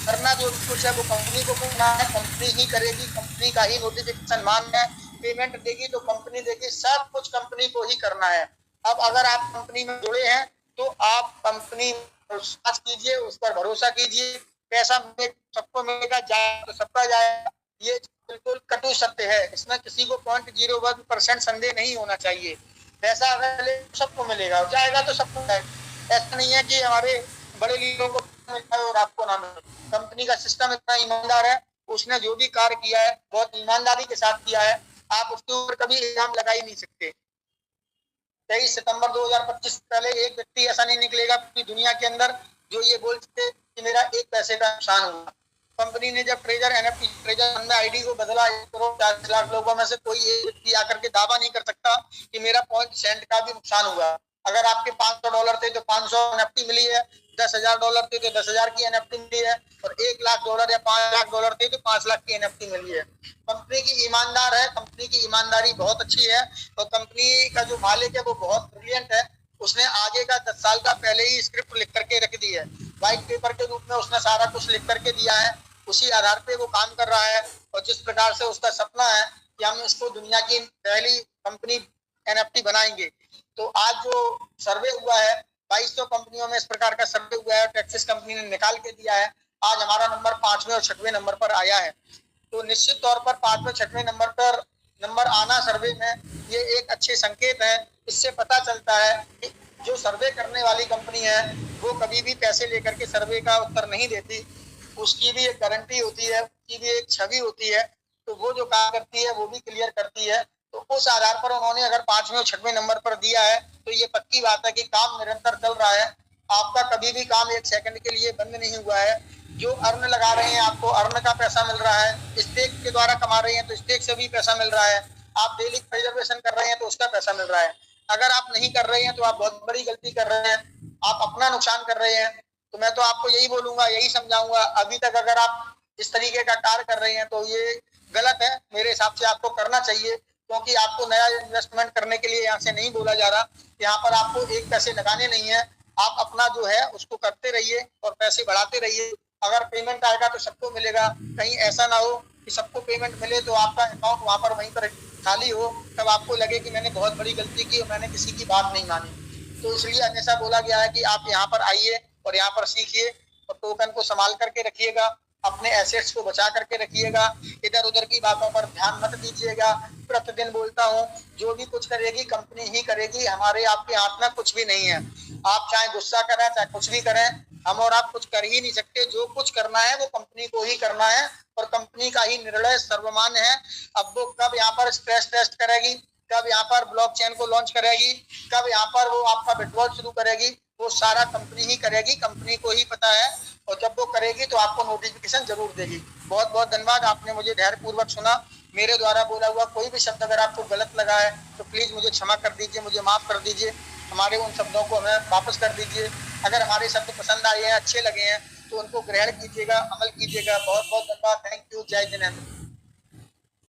करना जो कुछ है वो कंपनी को करना है, कंपनी ही करेगी, कंपनी का ही नोटिफिकेशन मांग है, पेमेंट देगी तो कंपनी देगी, सब कुछ कंपनी को ही करना है। अब अगर आप कंपनी में जुड़े हैं तो आप कंपनी विश्वास कीजिए, उस पर भरोसा कीजिए। पैसा सबको मिलेगा, जाए तो सबका जाएगा, ये बिल्कुल कटु सत्य है। इसमें किसी को 0.01% संदेह नहीं होना चाहिए। पैसा अगर सबको मिलेगा, जाएगा तो सबको जाएगा। ऐसा नहीं है कि हमारे बड़े लीडरों को मिलता है और आपको ना मिले। कंपनी का सिस्टम इतना ईमानदार है, उसने जो भी कार्य किया है बहुत ईमानदारी के साथ किया है, आप उसके ऊपर कभी इल्जाम लगा ही नहीं सकते। 23 सितंबर 2025 पहले एक व्यक्ति ऐसा नहीं निकलेगा पूरी दुनिया के अंदर जो ये बोल सके कि मेरा एक पैसे का नुकसान हुआ। कंपनी ने जब ट्रेजर NFT ट्रेजर में आईडी को बदला, 1 करोड़ 40 लाख लोगों में से कोई एक व्यक्ति आकर के दावा नहीं कर सकता कि मेरा 0.1 का भी नुकसान हुआ। अगर आपके $500 थे तो 500 NFT मिली है, $10,000 थे तो 10,000 की NFT मिली है, और $1,00,000 या $5,00,000 थे तो 5 लाख की NFT मिली है। कंपनी की ईमानदार है, कंपनी की ईमानदारी बहुत अच्छी है, और कंपनी का जो मालिक है वो बहुत ब्रिलियंट है। उसने आगे का 10 साल का पहले ही स्क्रिप्ट लिख करके रख दी है, व्हाइट पेपर के रूप में उसने सारा कुछ लिख करके दिया है, उसी आधार पे वो काम कर रहा है। और जिस प्रकार से उसका सपना है कि हम इसको दुनिया की पहली कंपनी NFT बनाएंगे। तो आज जो सर्वे हुआ है 2200 कंपनियों में इस प्रकार का सर्वे हुआ है, टेक्सिस कंपनी ने निकाल के दिया है। आज हमारा नंबर 5वें और 6वें नंबर पर आया है। तो निश्चित तौर पर 5वें 6वें नंबर पर नंबर आना सर्वे में ये एक अच्छे संकेत है। इससे पता चलता है कि जो सर्वे करने वाली कंपनी है वो कभी भी पैसे लेकर के सर्वे का उत्तर नहीं देती, उसकी भी एक गारंटी होती है, उसकी भी एक छवि होती है। तो वो जो काम करती है वो भी क्लियर करती है। तो उस आधार पर उन्होंने अगर 5वें और 6वें नंबर पर दिया है तो ये पक्की बात है कि काम निरंतर चल रहा है। आपका कभी भी काम एक सेकंड के लिए बंद नहीं हुआ है। जो अर्न लगा रहे हैं आपको अर्न का पैसा मिल रहा है, स्टेक के द्वारा कमा रहे हैं तो स्टेक से भी पैसा मिल रहा है, आप डेली प्रिजर्वेशन कर रहे हैं तो उसका पैसा मिल रहा है। अगर आप नहीं कर रहे हैं तो आप बहुत बड़ी गलती कर रहे हैं, आप अपना नुकसान कर रहे हैं। तो मैं तो आपको यही बोलूंगा, यही समझाऊंगा, अभी तक अगर आप इस तरीके का कार्य कर रहे हैं तो ये गलत है। मेरे हिसाब से आपको करना चाहिए, क्योंकि आपको नया इन्वेस्टमेंट करने के लिए यहाँ से नहीं बोला जा रहा। यहाँ पर आपको एक पैसे लगाने नहीं है, आप अपना जो है उसको करते रहिए और पैसे बढ़ाते रहिए। अगर पेमेंट आएगा तो सबको मिलेगा, कहीं ऐसा ना हो कि सबको पेमेंट मिले तो आपका अकाउंट वहां पर वहीं पर खाली हो, तब आपको लगे कि मैंने बहुत बड़ी गलती की और मैंने किसी की बात नहीं मानी। तो इसलिए हमेशा बोला गया है कि आप यहाँ पर आइए और यहाँ पर सीखिए और टोकन को संभाल करके रखिएगा, अपने एसेट्स को बचा करके रखिएगा, इधर उधर की बातों पर ध्यान मत दीजिएगा। प्रतिदिन बोलता हूँ, जो भी कुछ करेगी कंपनी ही करेगी, हमारे आपके हाथ में कुछ भी नहीं है। आप चाहे गुस्सा करें चाहे कुछ भी करें, हम और आप कुछ कर ही नहीं सकते। जो कुछ करना है वो कंपनी को ही करना है और कंपनी का ही निर्णय सर्वमान्य है। अब वो कब यहाँ पर स्ट्रेस टेस्ट करेगी, कब यहाँ पर ब्लॉकचेन को लॉन्च करेगी, कब यहाँ पर वो आपका विड्रॉल शुरू करेगी, वो सारा कंपनी ही करेगी, कंपनी को ही पता है। और जब वो करेगी तो आपको नोटिफिकेशन जरूर देगी। बहुत बहुत धन्यवाद, आपने मुझे धैर्यपूर्वक सुना। मेरे द्वारा बोला हुआ कोई भी शब्द अगर आपको गलत लगा है तो प्लीज मुझे क्षमा कर दीजिए, मुझे माफ कर दीजिए, हमारे उन शब्दों को हमें वापस कर दीजिए। अगर हमारे शब्द पसंद आए हैं, अच्छे लगे हैं तो उनको ग्रहण कीजिएगा, अमल कीजिएगा। बहुत बहुत धन्यवाद, थैंक यू, जय जिनेंद्र।